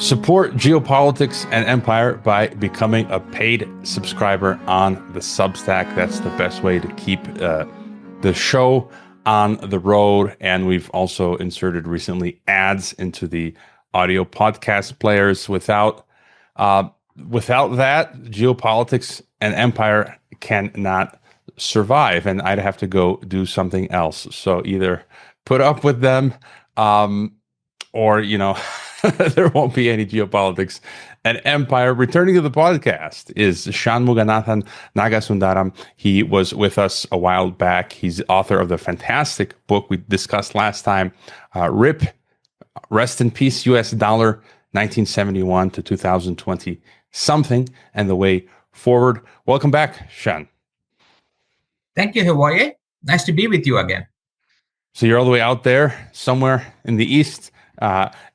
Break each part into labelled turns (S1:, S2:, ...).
S1: Support Geopolitics and Empire by becoming a paid subscriber on the Substack. That's the best way to keep the show on the road. And we've also inserted recently ads into the audio podcast players. Without that, Geopolitics and Empire cannot survive, and I'd have to go do something else. So either put up with them, or there won't be any Geopolitics and Empire. Returning to the podcast is Shanmuganathan Nagasundaram. He was with us a while back. He's the author of the fantastic book we discussed last time, RIP, Rest in Peace, US Dollar, 1971 to 2020 something, and the way forward. Welcome back, Shan.
S2: Thank you, Hawaii. Nice to be with you again.
S1: So you're all the way out there, somewhere in the East.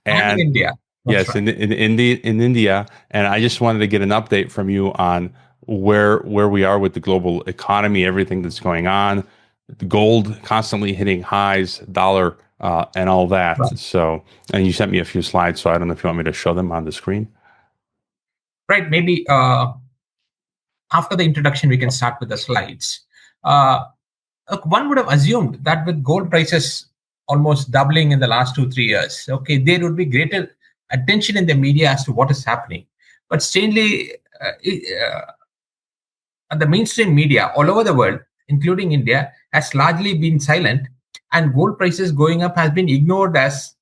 S2: And in India.
S1: That's yes, right. in India. And I just wanted to get an update from you on where we are with the global economy, everything that's going on, the gold constantly hitting highs, dollar, and all that. Right. So, and you sent me a few slides, so I don't know if you want me to show them on the screen.
S2: Right. Maybe after the introduction, we can start with the slides. One would have assumed that with gold prices almost doubling in the last 2-3 years, there would be greater attention in the media as to what is happening. But strangely, the mainstream media all over the world, including India, has largely been silent, and gold prices going up has been ignored as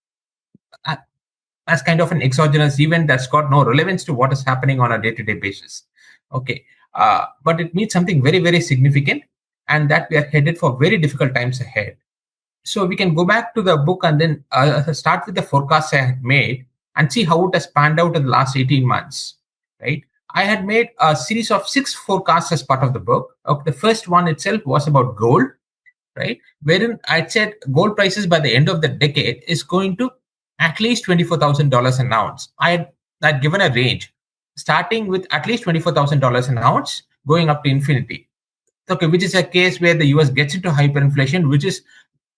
S2: kind of an exogenous event that's got no relevance to what is happening on a day-to-day basis. But it means something very, very significant, and that we are headed for very difficult times ahead. So we can go back to the book and then start with the forecasts I had made and see how it has panned out in the last 18 months, right? I had made a series of 6 forecasts as part of the book. The first one itself was about gold, right? Wherein I said gold prices by the end of the decade is going to at least $24,000 an ounce. I had given a range, starting with at least $24,000 an ounce, going up to infinity. Which is a case where the US gets into hyperinflation, which is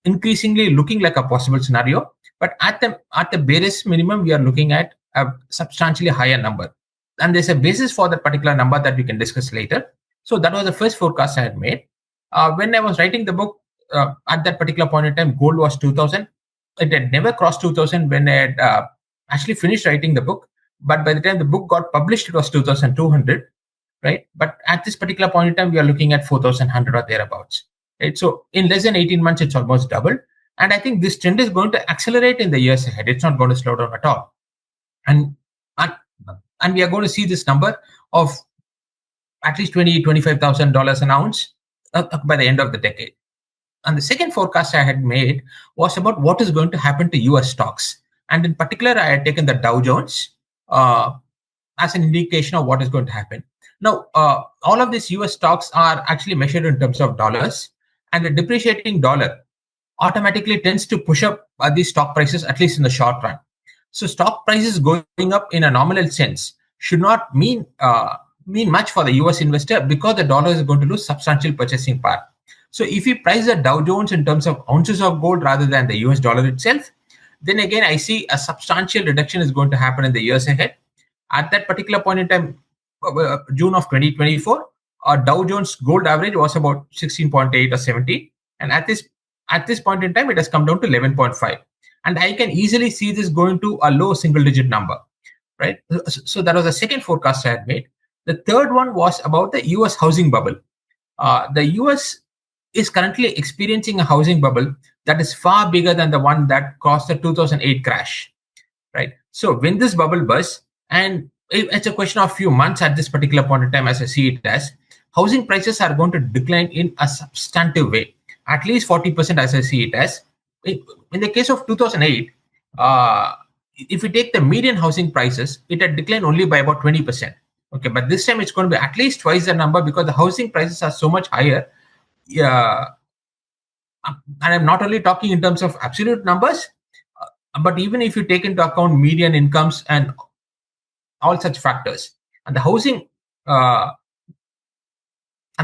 S2: increasingly looking like a possible scenario. But at the barest minimum, we are looking at a substantially higher number. And there's a basis for that particular number that we can discuss later. So that was the first forecast I had made. When I was writing the book, at that particular point in time, gold was 2,000. It had never crossed 2,000 when I had actually finished writing the book. But by the time the book got published, it was 2,200. Right, but at this particular point in time, we are looking at 4,100 or thereabouts. Right, so in less than 18 months, it's almost doubled, and I think this trend is going to accelerate in the years ahead. It's not going to slow down at all, and we are going to see this number of at least $25,000 an ounce by the end of the decade. And the second forecast I had made was about what is going to happen to U.S. stocks, and in particular, I had taken the Dow Jones as an indication of what is going to happen. Now, all of these US stocks are actually measured in terms of dollars, and the depreciating dollar automatically tends to push up these stock prices, at least in the short run. So stock prices going up in a nominal sense should not mean much for the US investor, because the dollar is going to lose substantial purchasing power. So if we price the Dow Jones in terms of ounces of gold rather than the US dollar itself, then again, I see a substantial reduction is going to happen in the years ahead. At that particular point in time, June of 2024, our Dow Jones gold average was about 16.8 or 17, and at this point in time, it has come down to 11.5, and I can easily see this going to a low single-digit number, right? So that was the second forecast I had made. The third one was about the U.S. housing bubble. The U.S. is currently experiencing a housing bubble that is far bigger than the one that caused the 2008 crash, right? So when this bubble bursts, and it's a question of a few months at this particular point in time, as I see it as, housing prices are going to decline in a substantive way, at least 40% as I see it as. In the case of 2008, if we take the median housing prices, it had declined only by about 20%. But this time it's going to be at least twice the number, because the housing prices are so much higher. And I'm not only talking in terms of absolute numbers, but even if you take into account median incomes and all such factors, and the housing and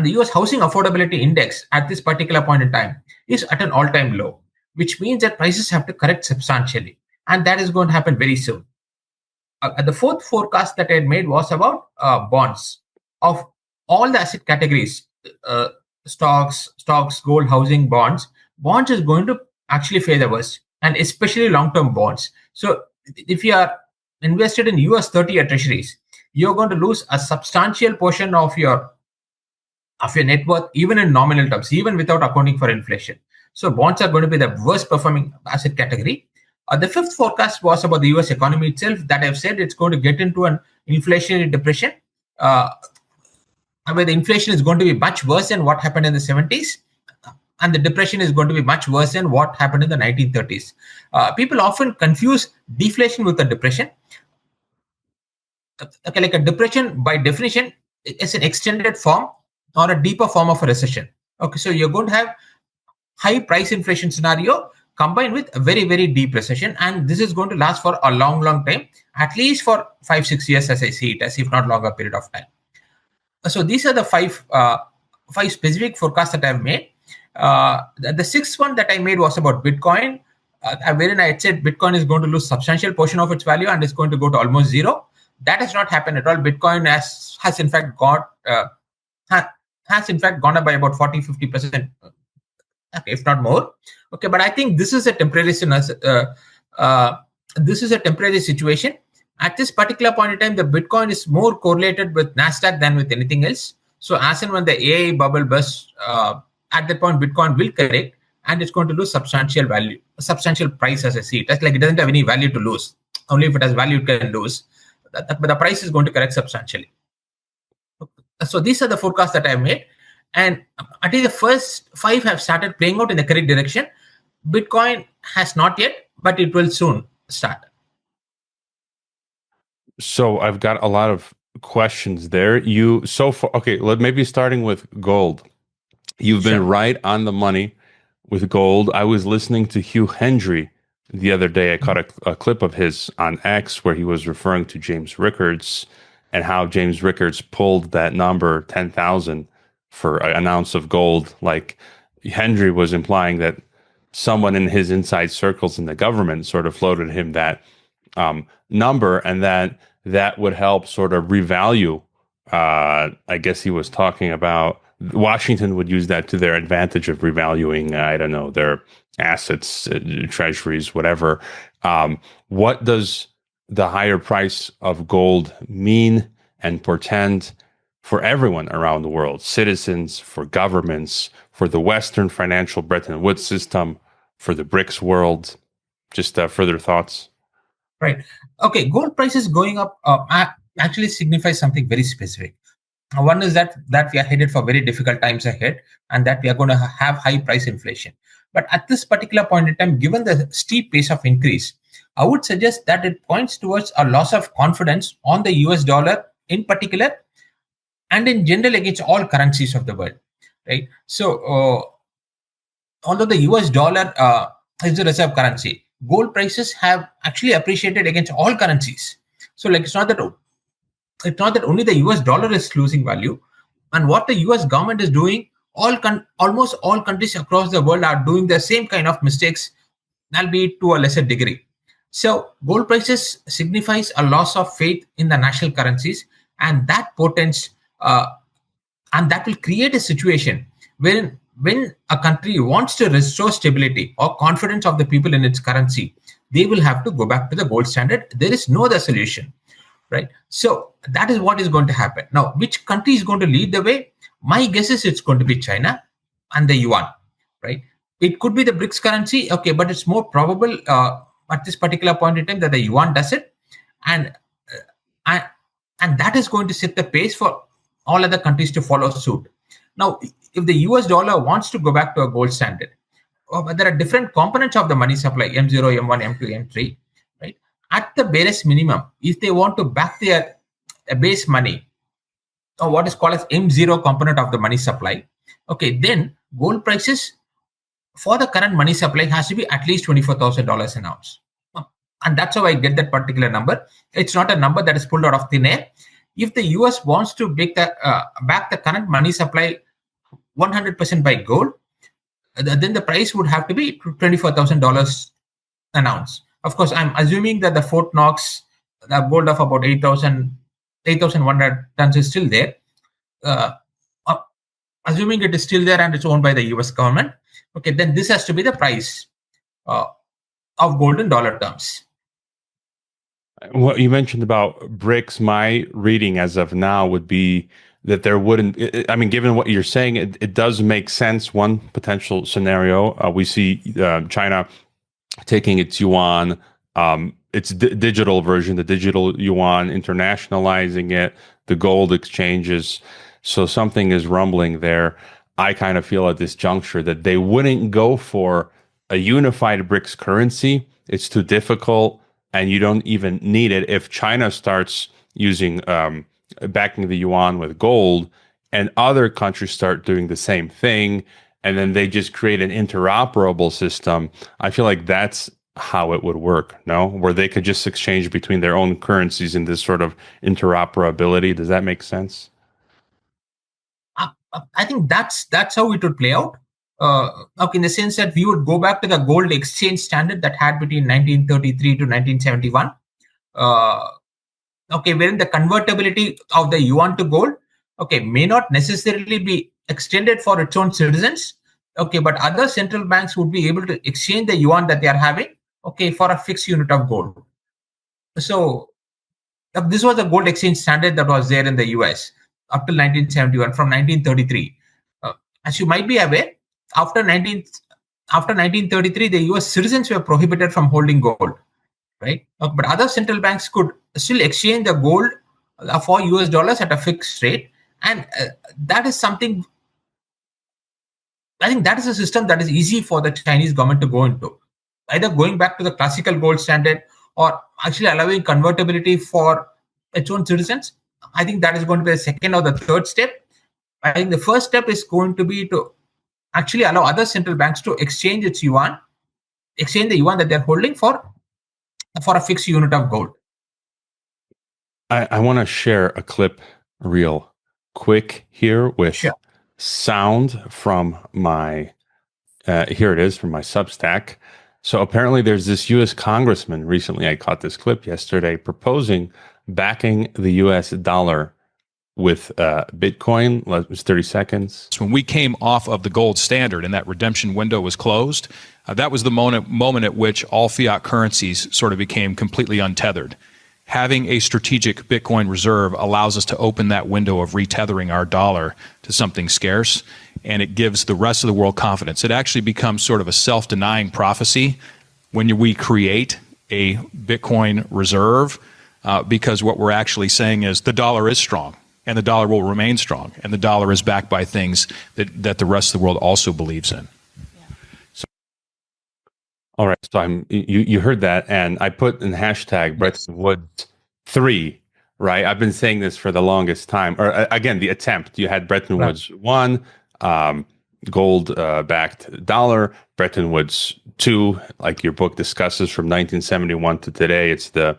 S2: the US housing affordability index at this particular point in time is at an all-time low, which means that prices have to correct substantially, and that is going to happen very soon. The fourth forecast that I had made was about bonds of all the asset categories, uh, stocks, gold, housing, bonds. Bonds is going to actually fare the worst, and especially long-term bonds. So if you are invested in US 30-year treasuries, you're going to lose a substantial portion of your net worth, even in nominal terms, even without accounting for inflation. So bonds are going to be the worst performing asset category. The fifth forecast was about the US economy itself, that I've said it's going to get into an inflationary depression, where the inflation is going to be much worse than what happened in the 70s. And the depression is going to be much worse than what happened in the 1930s. People often confuse deflation with a depression. Okay, like a depression, by definition, is an extended form or a deeper form of a recession. Okay, so you're going to have high price inflation scenario combined with a very, very deep recession, and this is going to last for a long, long time, at least for 5-6 years, as I see it, as if not longer period of time. So these are the five specific forecasts that I've made. The sixth one that I made was about Bitcoin, wherein I had said Bitcoin is going to lose substantial portion of its value and it's going to go to almost zero. That has not happened at all. Bitcoin has in fact gone up by about 40-50%, if not more. Okay, but I think this is a temporary situation. At this particular point in time, the Bitcoin is more correlated with Nasdaq than with anything else. So as and when the AI bubble bursts, at that point Bitcoin will correct and it's going to lose substantial price, as I see it. That's like it doesn't have any value to lose. Only if it has value it can lose. But the price is going to correct substantially. So these are the forecasts that I've made. And I think the first five have started playing out in the correct direction. Bitcoin has not yet, but it will soon start.
S1: So I've got a lot of questions there. Maybe starting with gold. You've been right on the money with gold. I was listening to Hugh Hendry the other day. I caught a clip of his on X where he was referring to James Rickards and how James Rickards pulled that number 10,000 for an ounce of gold. Like Hendry was implying that someone in his inside circles in the government sort of floated him that number, and that would help sort of revalue. I guess he was talking about Washington would use that to their advantage of revaluing, I don't know, their assets, treasuries, whatever. What does the higher price of gold mean and portend for everyone around the world? Citizens, for governments, for the Western financial Bretton Woods system, for the BRICS world? Just further thoughts?
S2: Right. Okay. Gold prices going up actually signifies something very specific. One is that we are headed for very difficult times ahead, and that we are going to have high price inflation. But at this particular point in time, given the steep pace of increase, I would suggest that it points towards a loss of confidence on the US dollar in particular, and in general against all currencies of the world. Right. So, although the US dollar is the reserve currency, gold prices have actually appreciated against all currencies. So, like, it's not that only the US dollar is losing value, and what the US government is doing, almost all countries across the world are doing the same kind of mistakes, albeit to a lesser degree. So gold prices signifies a loss of faith in the national currencies, and that portends and that will create a situation when a country wants to restore stability or confidence of the people in its currency, they will have to go back to the gold standard. There is no other solution. Right. So that is what is going to happen. Now, which country is going to lead the way? My guess is it's going to be China and the yuan. Right. It could be the BRICS currency. Okay. But it's more probable at this particular point in time that the yuan does it. And that is going to set the pace for all other countries to follow suit. Now, if the US dollar wants to go back to a gold standard, there are different components of the money supply, M0, M1, M2, M3. At the barest minimum, if they want to back their base money, or what is called as M0 component of the money supply, okay, then gold prices for the current money supply has to be at least $24,000 an ounce. And that's how I get that particular number. It's not a number that is pulled out of thin air. If the US wants to back the current money supply 100% by gold, then the price would have to be $24,000 an ounce. Of course, I'm assuming that the Fort Knox gold of about 8,100 tons is still there. Assuming it is still there and it's owned by the US government, okay, then this has to be the price of gold in dollar terms.
S1: What you mentioned about BRICS, my reading as of now would be that there wouldn't, I mean, given what you're saying, it does make sense. One potential scenario, we see China taking its yuan, its digital version, the digital yuan, internationalizing it, the gold exchanges. So something is rumbling there. I kind of feel at this juncture that they wouldn't go for a unified BRICS currency. It's too difficult, and you don't even need it. If China starts using backing the yuan with gold, and other countries start doing the same thing, and then they just create an interoperable system, I feel like that's how it would work, no? Where they could just exchange between their own currencies in this sort of interoperability. Does that make sense?
S2: I think that's how it would play out. Okay, in the sense that we would go back to the gold exchange standard that had between 1933 to 1971. Okay, wherein the convertibility of the yuan to gold, okay, may not necessarily be extended for its own citizens. Okay, but other central banks would be able to exchange the yuan that they are having, okay, for a fixed unit of gold. So this was the gold exchange standard that was there in the US up till 1971 from 1933. As you might be aware, after 1933, the US citizens were prohibited from holding gold, right? But other central banks could still exchange the gold for US dollars at a fixed rate. And that is something, I think that is a system that is easy for the Chinese government to go into. Either going back to the classical gold standard or actually allowing convertibility for its own citizens. I think that is going to be the second or the third step. I think the first step is going to be to actually allow other central banks to exchange the yuan that they're holding for a fixed unit of gold.
S1: I want to share a clip real quick here with sound from my, here it is from my Substack. So apparently there's this US congressman, recently I caught this clip yesterday, proposing backing the US dollar with Bitcoin. It was 30 seconds.
S3: When we came off of the gold standard and that redemption window was closed, that was the moment at which all fiat currencies sort of became completely untethered. Having a strategic Bitcoin reserve allows us to open that window of retethering our dollar to something scarce, and it gives the rest of the world confidence. It actually becomes sort of a self-denying prophecy when we create a Bitcoin reserve, because what we're actually saying is the dollar is strong, and the dollar will remain strong, and the dollar is backed by things that the rest of the world also believes in.
S1: All right, so you heard that, and I put in hashtag Bretton Woods 3, right? I've been saying this for the longest time. Or again, the attempt. You had Bretton Woods 1, gold-backed dollar. Bretton Woods 2, like your book discusses, from 1971 to today. It's the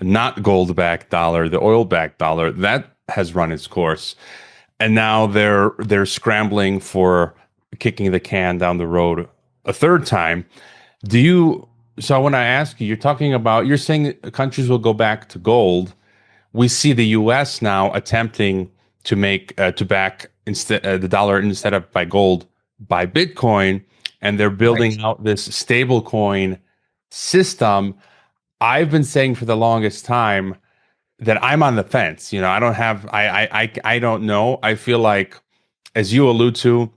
S1: not gold-backed dollar, the oil-backed dollar. That has run its course, and now they're scrambling for kicking the can down the road a third time. So when I ask you, you're saying countries will go back to gold. We see the US now attempting to back the dollar instead of by gold, by Bitcoin, and they're building out this stable coin system. I've been saying for the longest time that I'm on the fence. I don't know. I feel like, as you allude to,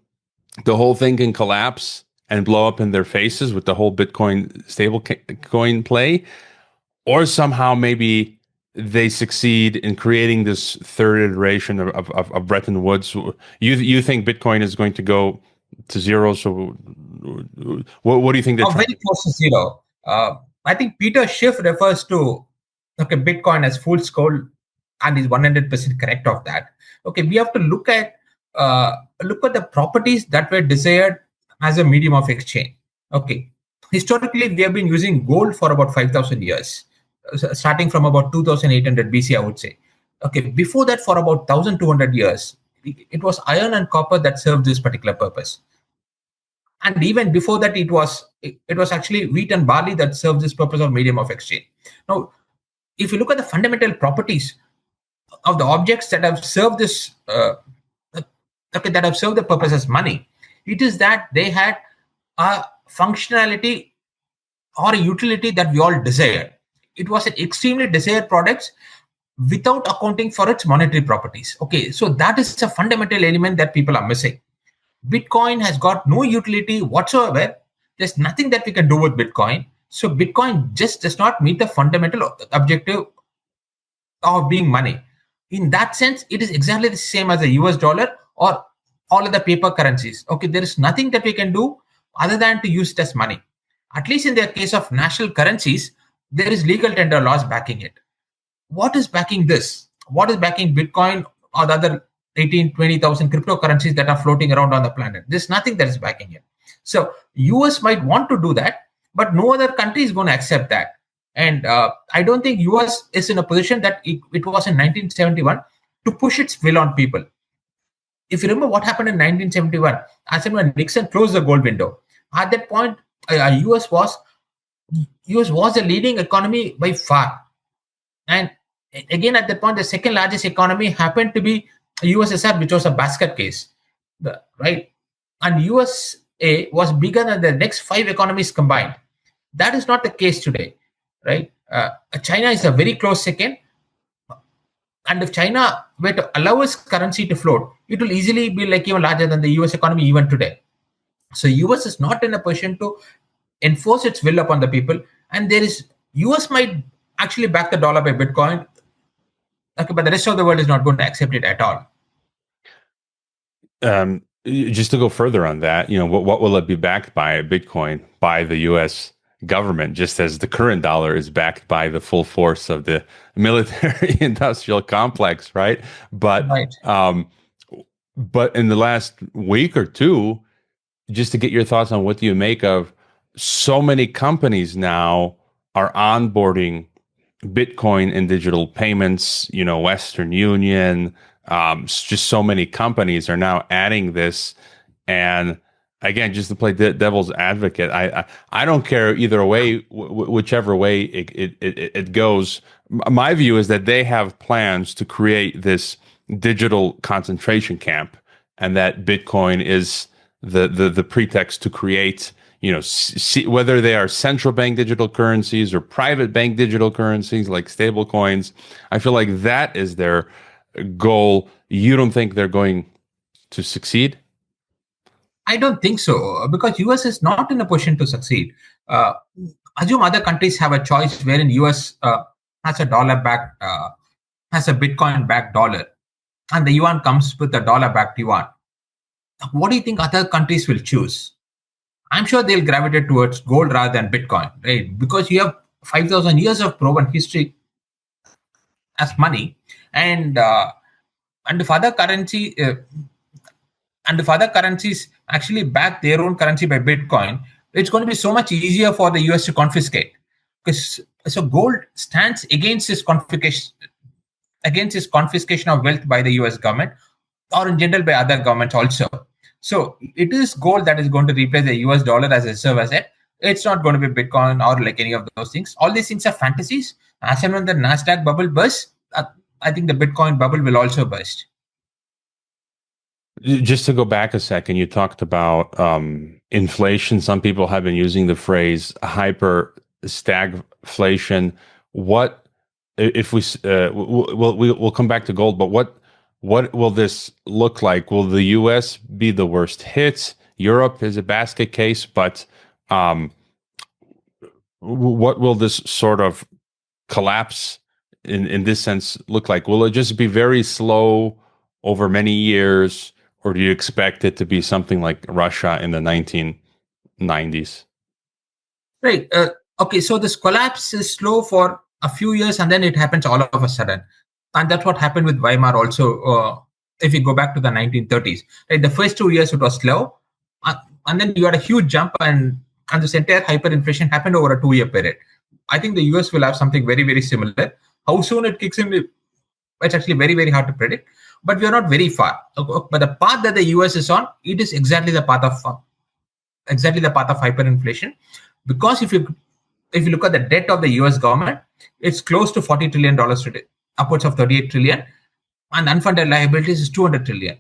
S1: the whole thing can collapse and blow up in their faces with the whole Bitcoin stable coin play, or somehow maybe they succeed in creating this third iteration of Bretton Woods. You think Bitcoin is going to go to zero? So what do you think?
S2: Very close to zero. I think Peter Schiff refers to Bitcoin as fool's gold, and is 100% correct of that. Okay, we have to look at the properties that were desired as a medium of exchange. Okay, historically we have been using gold for about 5,000 years, starting from about 2,800 BC, I would say. Okay, before that, for about 1,200 years, it was iron and copper that served this particular purpose. And even before that, it was actually wheat and barley that served this purpose of medium of exchange. Now, if you look at the fundamental properties of the objects that have served this, that have served the purpose as money, it is that they had a functionality or a utility that we all desire. It was an extremely desired product without accounting for its monetary properties. Okay, so that is a fundamental element that people are missing. Bitcoin has got no utility whatsoever. There's nothing that we can do with Bitcoin. So Bitcoin just does not meet the fundamental objective of being money. In that sense, it is exactly the same as the US dollar or all other paper currencies. Okay, there is nothing that we can do other than to use it as money. At least in the case of national currencies, there is legal tender laws backing it. What is backing this? What is backing Bitcoin or the other 18, 20,000 cryptocurrencies that are floating around on the planet? There's nothing that is backing it. So US might want to do that, but no other country is going to accept that. And I don't think US is in a position that it was in 1971 to push its will on people. If you remember what happened in 1971, as in when Nixon closed the gold window, at that point, US was the leading economy by far. And again, at that point, the second largest economy happened to be USSR, which was a basket case, right? And USA was bigger than the next 5 economies combined. That is not the case today, right? China is a very close second. And if China were to allow its currency to float, it will easily be like even larger than the US economy even today. So US is not in a position to enforce its will upon the people. And US might actually back the dollar by Bitcoin. Okay, but the rest of the world is not going to accept it at all.
S1: Just to go further on that, what will it be backed by? Bitcoin by the U.S. government, just as the current dollar is backed by the full force of the military-industrial complex, right? But
S2: right.
S1: But in the last week or two, just to get your thoughts on what do you make of so many companies now are onboarding Bitcoin and digital payments, Western Union, just so many companies are now adding this. And again, just to play devil's advocate, I don't care either way, whichever way it goes. My view is that they have plans to create this digital concentration camp, and that Bitcoin is the pretext to create, whether they are central bank digital currencies or private bank digital currencies like stable coins. I feel like that is their goal. You don't think they're going to succeed?
S2: I don't think so, because US is not in a position to succeed. Assume other countries have a choice wherein US has a dollar-backed, has a Bitcoin-backed dollar, and the yuan comes with a dollar-backed yuan. What do you think other countries will choose? I'm sure they'll gravitate towards gold rather than Bitcoin, right? Because you have 5,000 years of proven history as money, and if other currencies actually back their own currency by Bitcoin, it's going to be so much easier for the US to confiscate. Because so gold stands against this confiscation of wealth by the US government, or in general by other governments also. So it is gold that is going to replace the US dollar as a reserve asset. It's not going to be Bitcoin or like any of those things. All these things are fantasies. As and when the NASDAQ bubble bursts, I think the Bitcoin bubble will also burst.
S1: Just to go back a second, you talked about inflation. Some people have been using the phrase hyper stagflation. What if we'll come back to gold, but what will this look like? Will the US be the worst hit? Europe is a basket case, but what will this sort of collapse in this sense look like? Will it just be very slow over many years, or do you expect it to be something like Russia in the 1990s?
S2: Right. Okay, so this collapse is slow for a few years, and then it happens all of a sudden. And that's what happened with Weimar also, if you go back to the 1930s. Right? The first 2 years, it was slow. And then you had a huge jump, and this entire hyperinflation happened over a 2-year period. I think the US will have something very, very similar. How soon it kicks in, it's actually very, very hard to predict. But we are not very far. But the path that the US is on, it is exactly the path of hyperinflation. Because if you look at the debt of the US government, It's close to $40 trillion today, upwards of 38 trillion, and unfunded liabilities is 200 trillion.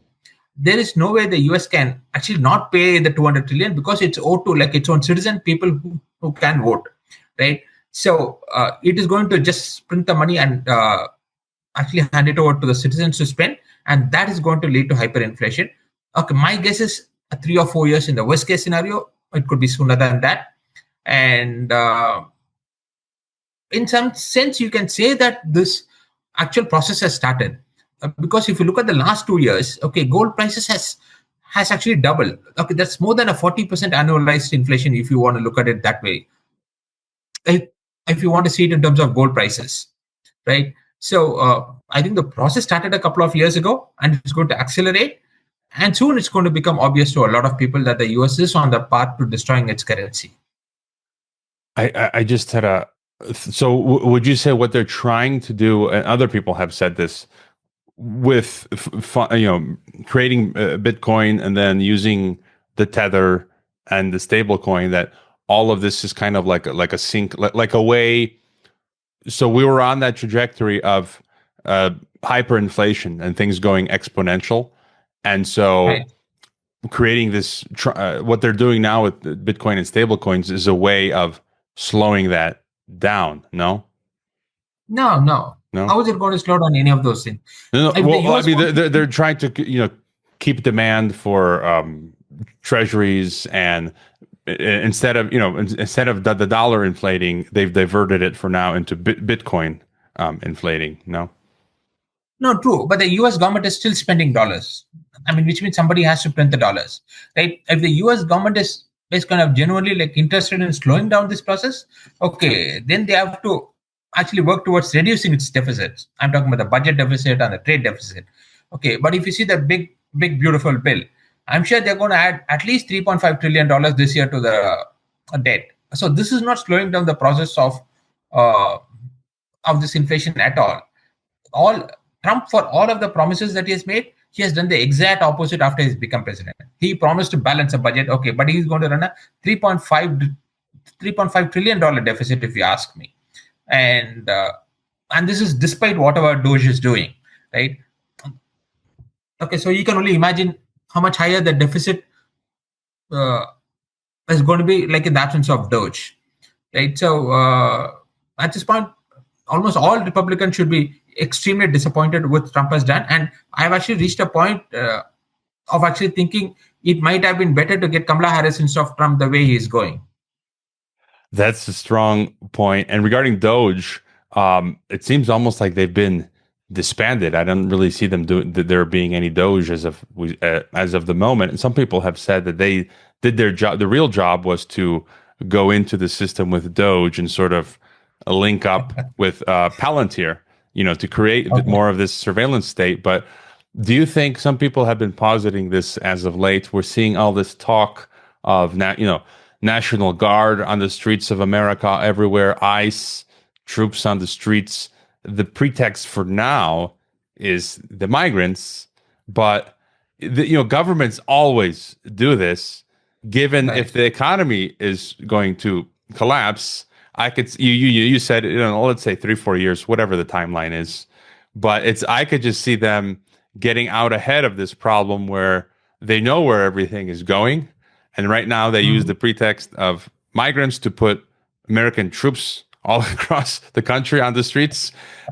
S2: There is no way the US can actually not pay the 200 trillion because it's owed to like its own citizen, people who can vote, right? So it is going to just print the money and actually hand it over to the citizens to spend, and that is going to lead to hyperinflation. Okay, my guess is 3 or 4 years in the worst case scenario. It could be sooner than that. And in some sense, you can say that this actual process has started. Because if you look at the last 2 years, okay, gold prices has actually doubled. Okay, that's more than a 40% annualized inflation if you want to look at it that way. If you want to see it in terms of gold prices, right? So I think the process started a couple of years ago, and it's going to accelerate. And soon it's going to become obvious to a lot of people that the US is on the path to destroying its currency.
S1: I just had a. So would you say what they're trying to do, and other people have said this, with creating Bitcoin and then using the tether and the stable coin, that all of this is kind of like a sink, like a way. So we were on that trajectory of hyperinflation and things going exponential, and so
S2: right.
S1: Creating this, what they're doing now with Bitcoin and stable coins is a way of slowing that down. No.
S2: No. How is it going to slow down any of those things?
S1: No. Well, I mean, they're trying to keep demand for treasuries, and instead of the dollar inflating, they've diverted it for now into Bitcoin inflating.
S2: No, true. But the US government is still spending dollars. I mean, which means somebody has to print the dollars, right? If the US government is kind of genuinely like interested in slowing down this process, okay, then they have to actually work towards reducing its deficits. I'm talking about the budget deficit and the trade deficit. Okay, but if you see the big, beautiful bill, I'm sure they're going to add at least $3.5 trillion this year to the debt. So this is not slowing down the process of this inflation at all. Trump, for all of the promises that he has made, he has done the exact opposite after he's become president. He promised to balance a budget, okay, but he's going to run a $3.5 trillion deficit, if you ask me. And this is despite whatever Doge is doing, right? Okay, so you can only imagine how much higher the deficit is going to be, like in the absence of Doge, right? So at this point, almost all Republicans should be extremely disappointed with Trump has done. And I've actually reached a point of actually thinking it might have been better to get Kamala Harris instead of Trump the way he's going.
S1: That's a strong point. And regarding Doge, it seems almost like they've been disbanded. I don't really see them there being any Doge as of the moment. And some people have said that they did their job. The real job was to go into the system with Doge and sort of link up with Palantir, to create a bit more of this surveillance state. But do you think, some people have been positing this as of late, we're seeing all this talk of National Guard on the streets of America everywhere, ICE troops on the streets. The pretext for now is the migrants, but governments always do this. Given right. If the economy is going to collapse, you said, let's say 3-4 years, whatever the timeline is, but I could just see them getting out ahead of this problem where they know where everything is going. And right now they use the pretext of migrants to put American troops all across the country on the streets.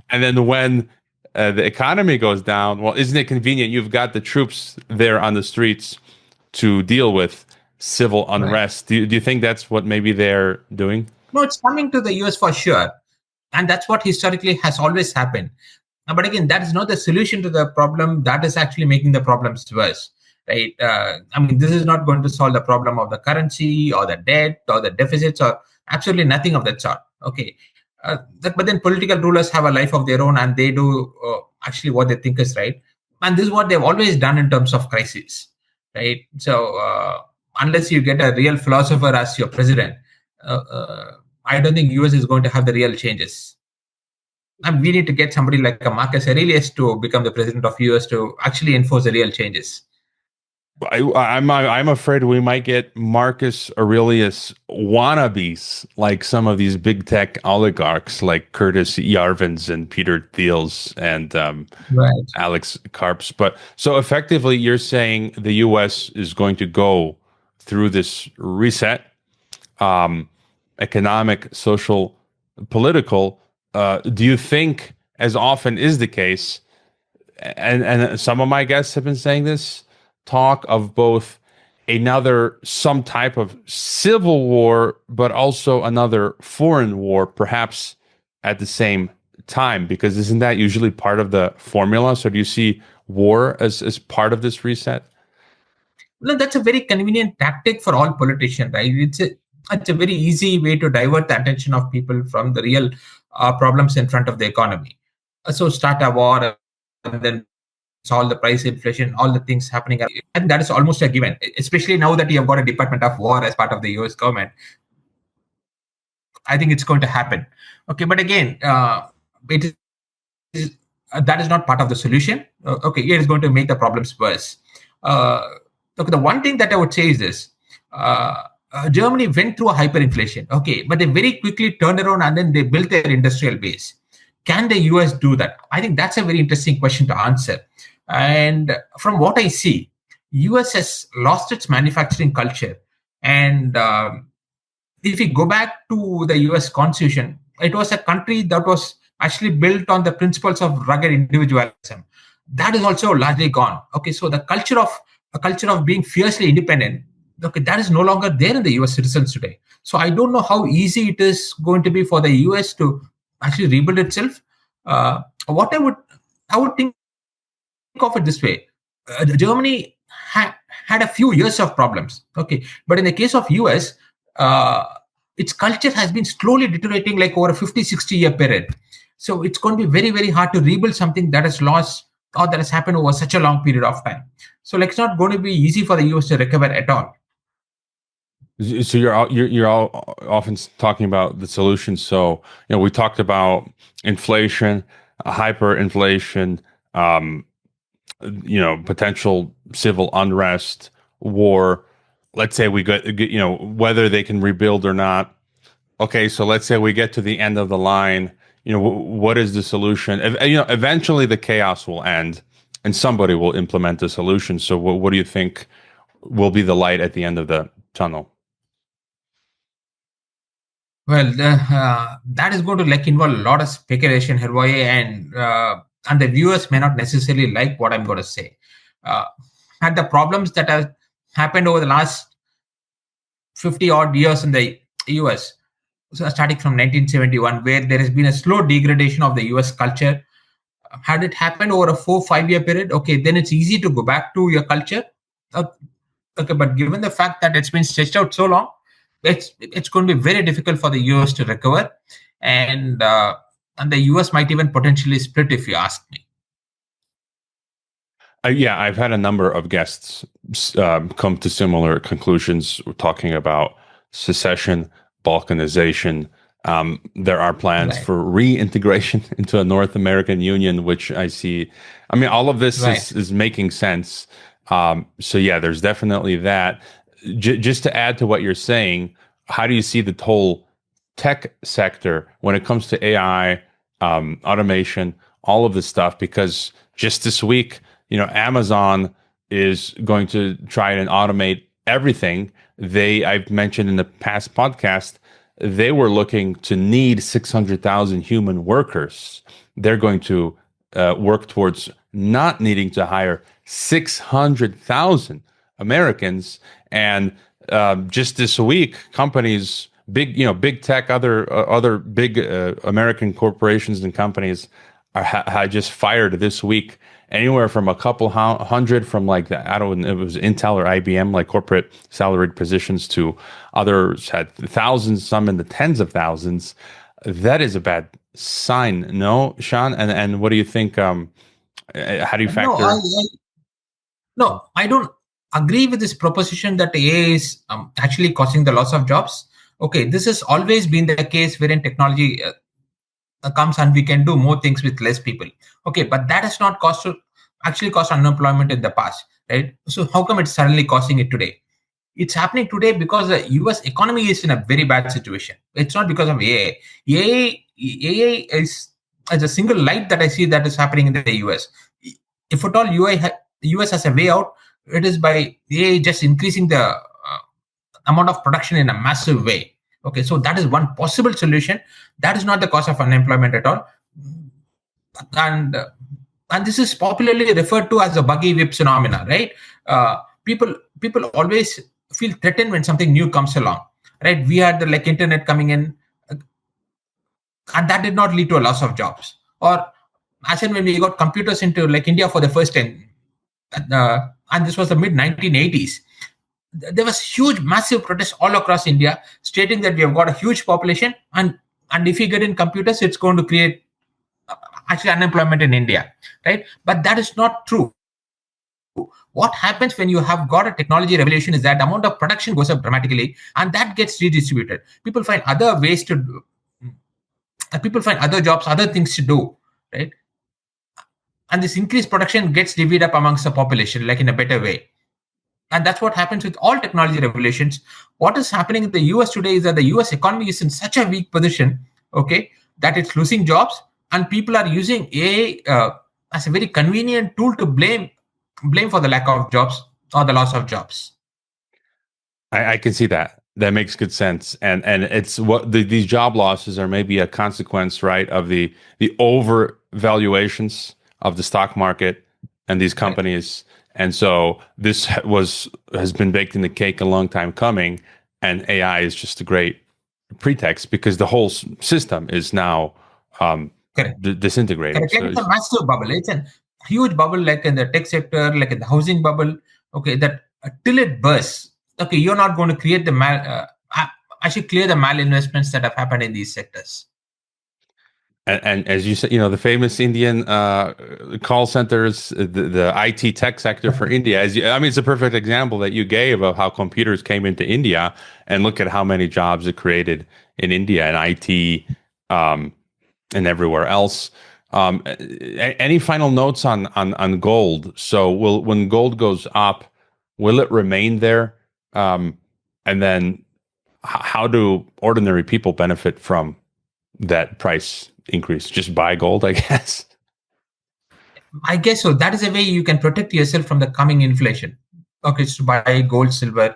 S1: And then when the economy goes down, well, isn't it convenient? You've got the troops there on the streets to deal with civil unrest. Right. Do you think that's what maybe they're doing?
S2: No, it's coming to the US for sure. And that's what historically has always happened. But again, that is not the solution to the problem. That is actually making the problems worse. Right? This is not going to solve the problem of the currency or the debt or the deficits or absolutely nothing of that sort. Okay, but then political rulers have a life of their own, and they do actually what they think is right. And this is what they've always done in terms of crises, right? So unless you get a real philosopher as your president, I don't think US is going to have the real changes. And we need to get somebody like a Marcus Aurelius to become the president of US to actually enforce the real changes.
S1: I'm afraid we might get Marcus Aurelius wannabes, like some of these big tech oligarchs, like Curtis Yarvins and Peter Thiels and
S2: Right.
S1: Alex Karps. But so effectively, you're saying the U.S. is going to go through this reset, economic, social, political. Do you think, as often is the case, and some of my guests have been saying this, talk of both some type of civil war, but also another foreign war, perhaps at the same time, because isn't that usually part of the formula? So do you see war as part of this reset?
S2: No, that's a very convenient tactic for all politicians, right? It's a very easy way to divert the attention of people from the real problems in front of the economy. So start a war and then solve the price inflation, all the things happening. And that is almost a given, especially now that you have got a Department of War as part of the US government. I think it's going to happen. Okay, but again, it is, that is not part of the solution. Okay, it is going to make the problems worse. Look, the one thing that I would say is this. Germany went through a hyperinflation, okay, but they very quickly turned around and then they built their industrial base. Can the US do that? I think that's a very interesting question to answer. And from what I see, US has lost its manufacturing culture. And if we go back to the US Constitution, it was a country that was actually built on the principles of rugged individualism. That is also largely gone. Okay, so the culture of being fiercely independent, okay, that is no longer there in the US citizens today. So I don't know how easy it is going to be for the US to actually rebuild itself. What I would think of it this way: Germany had a few years of problems, okay, but in the case of US, its culture has been slowly deteriorating, like over a 50-60 year period. So it's going to be very, very hard to rebuild something that has lost or that has happened over such a long period of time. So like, it's not going to be easy for the US to recover at all.
S1: So you're all often talking about the solutions. So we talked about inflation, hyperinflation, potential civil unrest, war. Let's say we get whether they can rebuild or not. Okay, so let's say we get to the end of the line. What is the solution? Eventually the chaos will end, and somebody will implement a solution. So what do you think will be the light at the end of the tunnel?
S2: Well, that is going to involve a lot of speculation here, and the viewers may not necessarily like what I'm going to say. And the problems that have happened over the last 50 odd years in the US, so starting from 1971, where there has been a slow degradation of the US culture. Had it happened over a 4-5 year period, okay, then it's easy to go back to your culture. Okay, but given the fact that it's been stretched out so long, it's going to be very difficult for the US to recover, and the US might even potentially split, if you ask me.
S1: Yeah, I've had a number of guests come to similar conclusions. We're talking about secession, balkanization. There are plans for reintegration into a North American Union, which I see. I mean, all of this is making sense. So yeah, there's definitely that. Just to add to what you're saying, how do you see the whole tech sector when it comes to AI, automation, all of this stuff? Because just this week, Amazon is going to try and automate everything. I've mentioned in the past podcast, they were looking to need 600,000 human workers. They're going to work towards not needing to hire 600,000 Americans. And just this week, companies, big tech, other big American corporations and companies had just fired this week anywhere from a couple hundred from it was Intel or IBM, like corporate salaried positions, to others had thousands, some in the tens of thousands. That is a bad sign, no, Sean? And what do you think? How do you factor?
S2: No, I don't agree with this proposition that AI is actually causing the loss of jobs. Okay, this has always been the case wherein technology comes and we can do more things with less people. Okay, but that has not caused unemployment in the past. right? So how come it's suddenly causing it today? It's happening today because the US economy is in a very bad situation. It's not because of AI. AI is as a single light that I see that is happening in the US. If at all US has a way out, it is by AI just increasing the amount of production in a massive way. Okay, so that is one possible solution. That is not the cause of unemployment at all. And this is popularly referred to as the buggy whip phenomena, right? People always feel threatened when something new comes along, right? We had the internet coming in, and that did not lead to a loss of jobs. Or as in when we got computers into India for the first time, and this was the mid 1980s. There was huge, massive protests all across India, stating that we have got a huge population, and if you get in computers, it's going to create actually unemployment in India, right? But that is not true. What happens when you have got a technology revolution is that the amount of production goes up dramatically, and that gets redistributed. People find other ways to do, people find other jobs, other things to do, right? And this increased production gets divvied up amongst the population, in a better way. And that's what happens with all technology revolutions. What is happening in the US today is that the US economy is in such a weak position, okay, that it's losing jobs, and people are using AI as a very convenient tool to blame for the lack of jobs or the loss of jobs.
S1: I can see that. That makes good sense, and it's what these job losses are maybe a consequence, right, of the overvaluations of the stock market and these companies. Right. And so this has been baked in the cake a long time coming, and AI is just a great pretext because the whole system is now disintegrating.
S2: Correct. It's a massive bubble. It's a huge bubble, in the tech sector, in the housing bubble. Okay, that till it bursts, okay, you're not going to create the clear the malinvestments that have happened in these sectors.
S1: And as you said, the famous Indian call centers, the IT tech sector for India. It's a perfect example that you gave of how computers came into India, and look at how many jobs it created in India and IT and everywhere else. Any final notes on gold? So when gold goes up, will it remain there? And then how do ordinary people benefit from that price increase? Just buy gold, I guess.
S2: I guess so. That is a way you can protect yourself from the coming inflation. Okay, so buy gold, silver,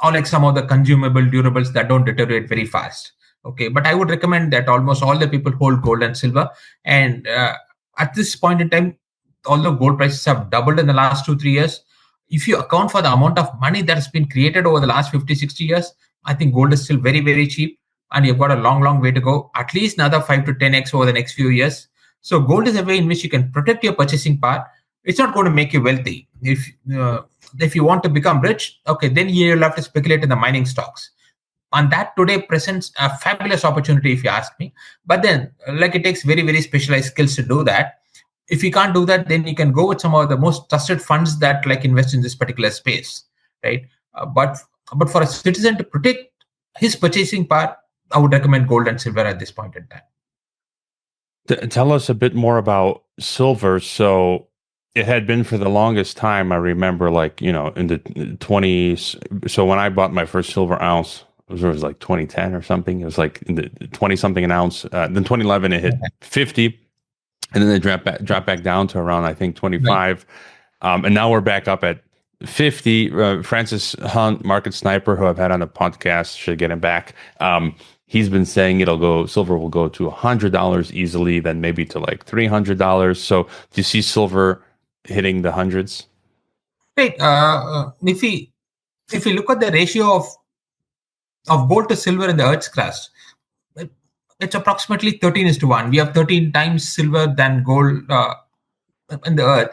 S2: or some of the consumable durables that don't deteriorate very fast. Okay, but I would recommend that almost all the people hold gold and silver. And at this point in time, although gold prices have doubled in the last 2-3 years, if you account for the amount of money that has been created over the last 50-60 years, I think gold is still very, very cheap. And you've got a long, long way to go, at least another 5 to 10x over the next few years. So gold is a way in which you can protect your purchasing power. It's not going to make you wealthy. If you want to become rich, okay, then you'll have to speculate in the mining stocks. And that today presents a fabulous opportunity, if you ask me. But then, it takes very, very specialized skills to do that. If you can't do that, then you can go with some of the most trusted funds that invest in this particular space, right? But for a citizen to protect his purchasing power, I would recommend gold and silver at this point in time.
S1: Tell us a bit more about silver. So it had been for the longest time, I remember, in the 20s. So when I bought my first silver ounce, it was 2010 or something. It was in the 20 something an ounce. Then 2011 it hit 50, and then they dropped back down to around, I think, 25. Right. And now we're back up at 50. Francis Hunt, market sniper, who I've had on the podcast, should get him back. He's been saying silver will go to $100 easily, then maybe to $300. So do you see silver hitting the hundreds?
S2: Right. If we look at the ratio of gold to silver in the Earth's crust, it's approximately 13:1. We have 13 times silver than gold in the Earth.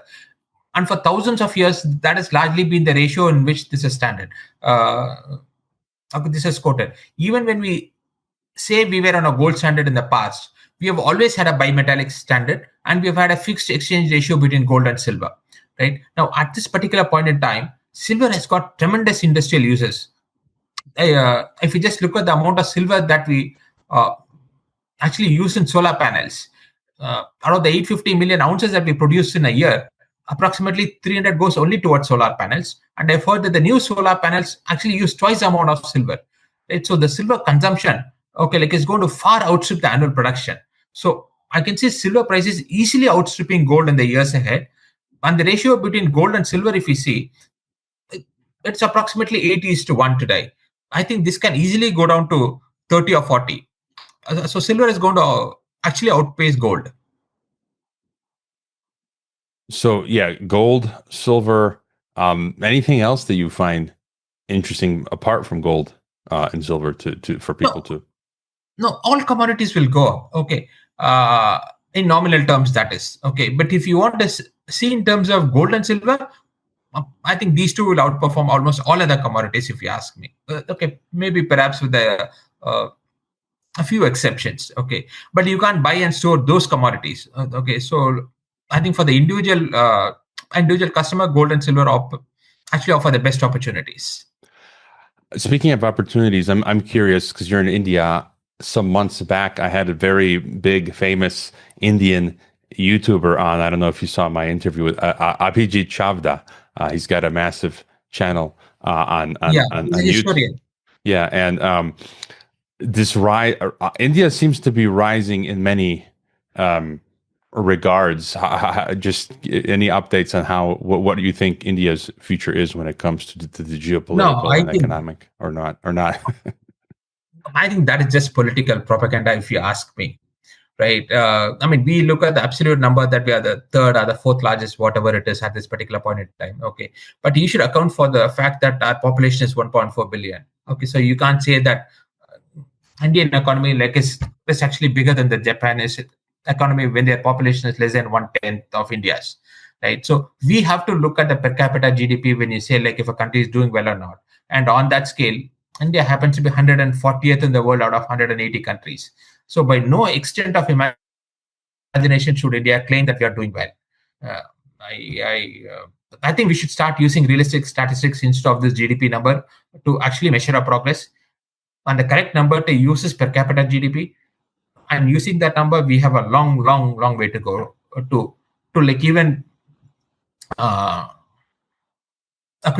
S2: And for thousands of years, that has largely been the ratio in which this is standard. This is quoted. Even when we say we were on a gold standard in the past, we have always had a bimetallic standard, and we have had a fixed exchange ratio between gold and silver. Right now, at this particular point in time, silver has got tremendous industrial uses. If you just look at the amount of silver that we actually use in solar panels, out of the 850 million ounces that we produce in a year, approximately 300 goes only towards solar panels. And I've heard that the new solar panels actually use twice the amount of silver. Right? So the silver consumption, okay, like is going to far outstrip the annual production. So I can see silver prices easily outstripping gold in the years ahead. And the ratio between gold and silver, if we see, it's approximately 80:1 today. I think this can easily go down to 30 or 40. So silver is going to actually outpace gold.
S1: So yeah, gold, silver, anything else that you find interesting apart from gold and silver to for people to?
S2: No, all commodities will go up. Okay, in nominal terms, that is okay. But if you want to see in terms of gold and silver, I think these two will outperform almost all other commodities, if you ask me. Okay, maybe perhaps with a few exceptions. Okay, but you can't buy and store those commodities. Okay, so I think for the individual customer, gold and silver actually offer the best opportunities.
S1: Speaking of opportunities, I'm curious because you're in India. Some months back, I had a very big, famous Indian YouTuber on. I don't know if you saw my interview with Abhijit Chavda. He's got a massive channel on YouTube.
S2: Historian.
S1: Yeah, and this rise, India seems to be rising in many regards. Just any updates on what do you think India's future is when it comes to the geopolitical and economic, or not?
S2: I think that is just political propaganda, if you ask me. Right? I mean, we look at the absolute number that we are the third or the fourth largest, whatever it is at this particular point in time. Okay, but you should account for the fact that our population is 1.4 billion. Okay, so you can't say that Indian economy is actually bigger than the Japanese economy when their population is less than 1/10 of India's. Right? So we have to look at the per capita GDP when you say like if a country is doing well or not. And on that scale, India happens to be 140th in the world out of 180 countries. So by no extent of imagination should India claim that we are doing well. I think we should start using realistic statistics instead of this GDP number to actually measure our progress. And the correct number to use is per capita GDP. And using that number, we have a long way to go to like even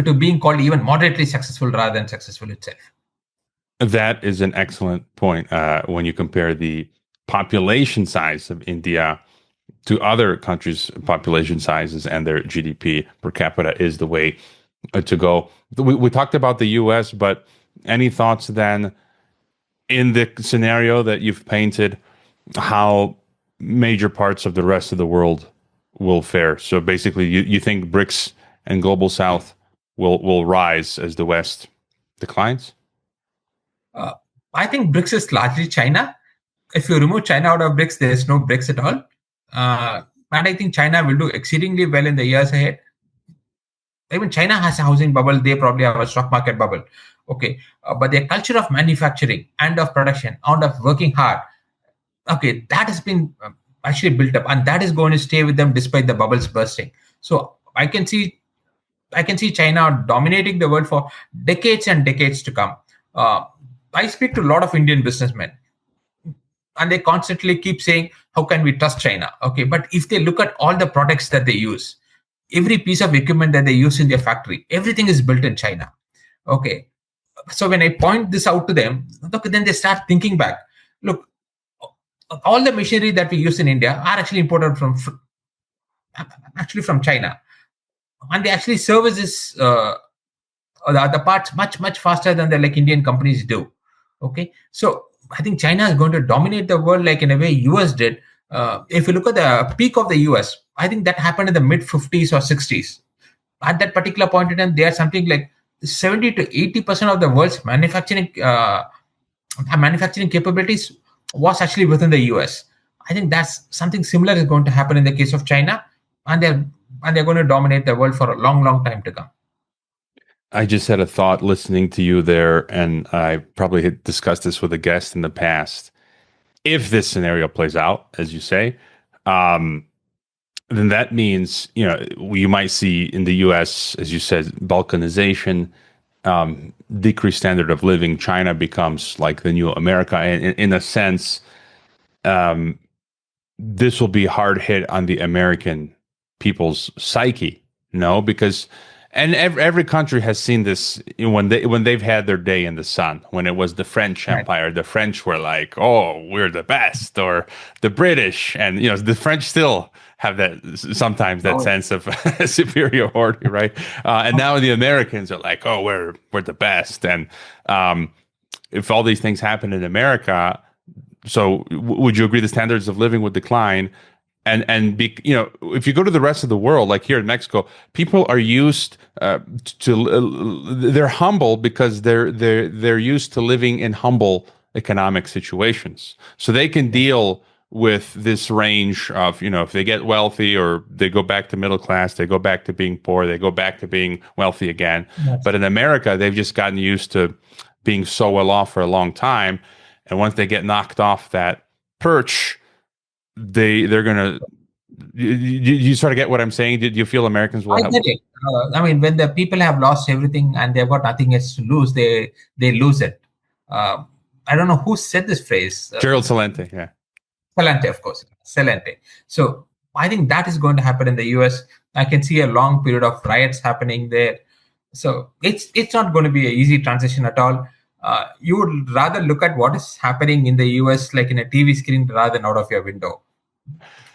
S2: to being called even moderately successful rather than successful itself.
S1: That is an excellent point. When you compare the population size of India to other countries' population sizes and their GDP per capita is the way to go. We talked about the US, but any thoughts then in the scenario that you've painted, how major parts of the rest of the world will fare? So basically, you think BRICS and Global South will rise as the West declines?
S2: I think BRICS is largely China. If you remove China out of BRICS, there is no BRICS at all. And I think China will do exceedingly well in the years ahead. Even China has a housing bubble. They probably have a stock market bubble. Okay. But their culture of manufacturing and of production and of working hard, okay, that has been actually built up. And that is going to stay with them despite the bubbles bursting. So I can see China dominating the world for decades and decades to come. I speak to a lot of Indian businessmen, and they constantly keep saying, how can we trust China? Okay, but if they look at all the products that they use, every piece of equipment that they use in their factory, everything is built in China. Okay, so when I point this out to them, okay, then they start thinking back. Look, all the machinery that we use in India are actually imported from China, and they actually services the parts much faster than the Indian companies do. Okay, so I think China is going to dominate the world like in a way US did. If you look at the peak of the US, I think that happened in the mid 50s or 60s. At that particular point in time, they are something like 70 to 80% of the world's manufacturing capabilities was actually within the US. I think that's something similar is going to happen in the case of China, and they're going to dominate the world for a long time to come.
S1: I just had a thought listening to you there, and I probably had discussed this with a guest in the past. If this scenario plays out, as you say, then that means, you might see in the US, as you said, balkanization, decreased standard of living. China becomes like the new America. And in a sense, this will be hard hit on the American people's psyche, because and every country has seen this when they've had their day in the sun. When it was the French Empire, the French were like, "Oh, we're the best," or the British, and the French still have that sometimes that sense of superiority, right? And now the Americans are like, "Oh, we're the best," and if all these things happen in America, so would you agree the standards of living would decline? And be, if you go to the rest of the world, like here in Mexico, people are used they're humble because they're used to living in humble economic situations, so they can deal with this range of if they get wealthy or they go back to middle class, they go back to being poor, they go back to being wealthy again. Yes. But in America, they've just gotten used to being so well off for a long time, and once they get knocked off that perch, they're gonna. You sort of get what I'm saying? Did you feel Americans will?
S2: I get it. I mean, when the people have lost everything and they've got nothing else to lose, they lose it. I don't know who said this phrase.
S1: Gerald Celente, yeah.
S2: Celente, of course. Celente. So I think that is going to happen in the US. I can see a long period of riots happening there. So it's not going to be an easy transition at all. You would rather look at what is happening in the US like in a TV screen rather than out of your window.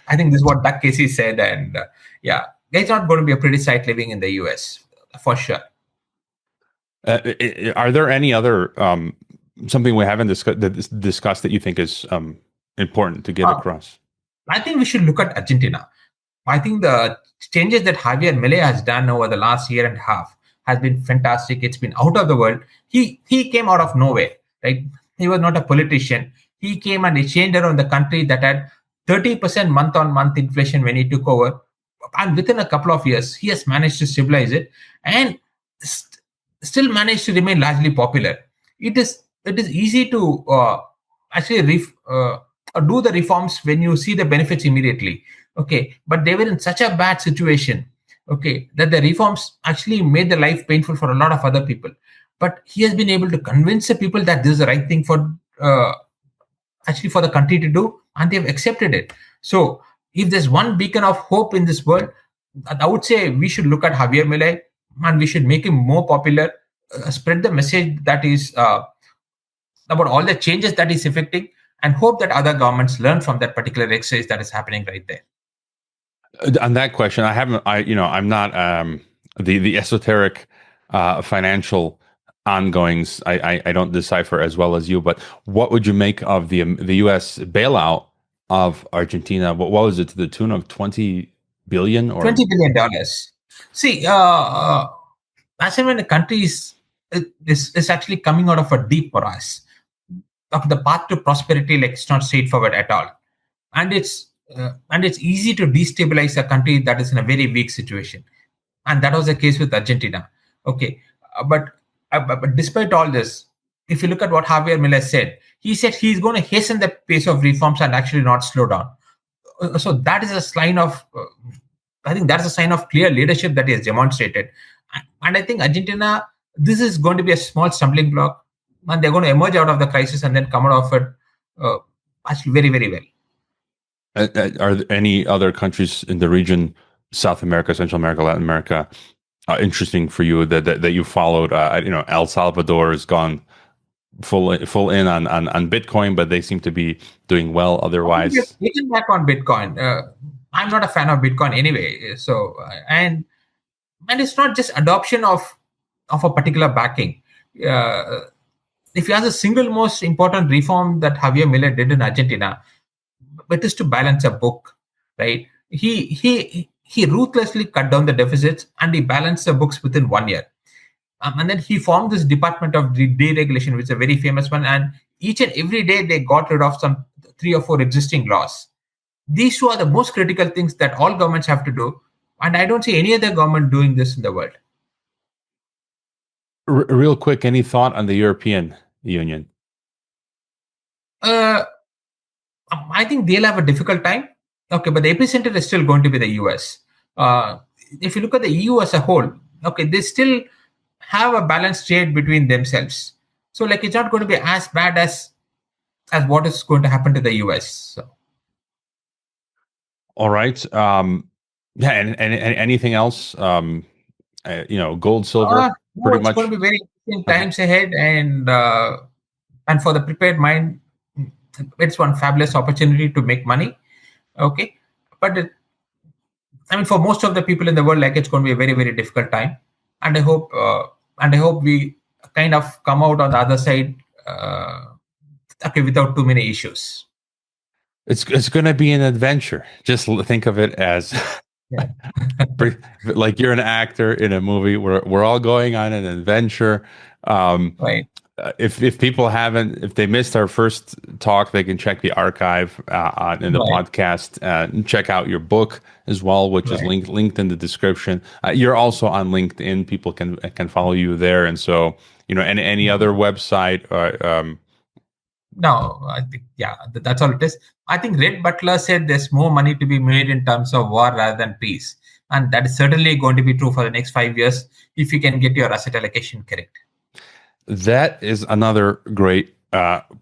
S2: I think this is what Doug Casey said, and it's not going to be a pretty sight living in the US for sure.
S1: Are there any other something we haven't discussed that you think is important to get across?
S2: I think we should look at Argentina. I think the changes that Javier Milei has done over the last year and a half has been fantastic. It's been out of the world. He came out of nowhere, right? He was not a politician. He came and he changed around the country that had 30% month-on-month inflation when he took over. And within a couple of years, he has managed to stabilize it and still managed to remain largely popular. It is easy to actually do the reforms when you see the benefits immediately. Okay, but they were in such a bad situation, okay, that the reforms actually made the life painful for a lot of other people. But he has been able to convince the people that this is the right thing for the country to do, and they've accepted it. So if there's one beacon of hope in this world, I would say we should look at Javier Milei and we should make him more popular, spread the message that is about all the changes that he's effecting, and hope that other governments learn from that particular exercise that is happening right there.
S1: On that question, I'm not the esoteric financial ongoings. I don't decipher as well as you, but what would you make of the U.S. bailout of Argentina? What was it, to the tune of $20 billion or
S2: $20 billion? See, as when a country is actually coming out of a deep morass, of the path to prosperity, like it's not straightforward at all, and it's easy to destabilize a country that is in a very weak situation, and that was the case with Argentina. Okay, but despite all this, if you look at what Javier Milei said, he said he's going to hasten the pace of reforms and actually not slow down. So that is a sign of, I think that's a sign of clear leadership that he has demonstrated. And I think Argentina, this is going to be a small stumbling block, and they're going to emerge out of the crisis and then come out of it actually very, very well.
S1: Are there any other countries in the region, South America, Central America, Latin America, interesting for you that you followed? El Salvador has gone full in on Bitcoin, but they seem to be doing well otherwise.
S2: Getting back on Bitcoin, I'm not a fan of Bitcoin anyway. So and it's not just adoption of a particular backing. If you ask the single most important reform that Javier Milei did in Argentina, it is to balance a book, right? He ruthlessly cut down the deficits and he balanced the books within 1 year. And then he formed this department of deregulation, which is a very famous one. And each and every day they got rid of some 3 or 4 existing laws. These two are the most critical things that all governments have to do. And I don't see any other government doing this in the world.
S1: Real quick, any thought on the European Union?
S2: I think they'll have a difficult time. Okay, but the epicenter is still going to be the US. If you look at the EU as a whole, okay, they still have a balanced trade between themselves. So like it's not going to be as bad as what is going to happen to the US. So.
S1: All right. Yeah, and anything else? Gold, silver,
S2: No,
S1: pretty
S2: it's
S1: much.
S2: going to be very interesting times ahead, and for the prepared mind, it's one fabulous opportunity to make money. Okay, but I mean, for most of the people in the world, like, it's going to be a very, very difficult time, and I hope we kind of come out on the other side, okay, without too many issues.
S1: It's going to be an adventure. Just think of it as
S2: Yeah.
S1: like you're an actor in a movie. We're all going on an adventure.
S2: Right.
S1: If people if they missed our first talk, they can check the archive in the
S2: Right.
S1: podcast and check out your book as well, which is
S2: Right.
S1: linked in the description. You're also on LinkedIn. People can follow you there, and so any other website.
S2: No, I think, yeah, that's all it is. I think Red Butler said there's more money to be made in terms of war rather than peace. And that is certainly going to be true for the next 5 years if you can get your asset allocation correct.
S1: That is another great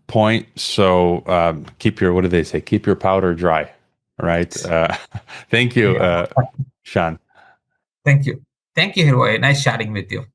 S1: point. So keep your, what do they say? Keep your powder dry, right? Thank you,
S2: Yeah.
S1: Sean.
S2: Thank you. Thank you, Hirvoy. Nice chatting with you.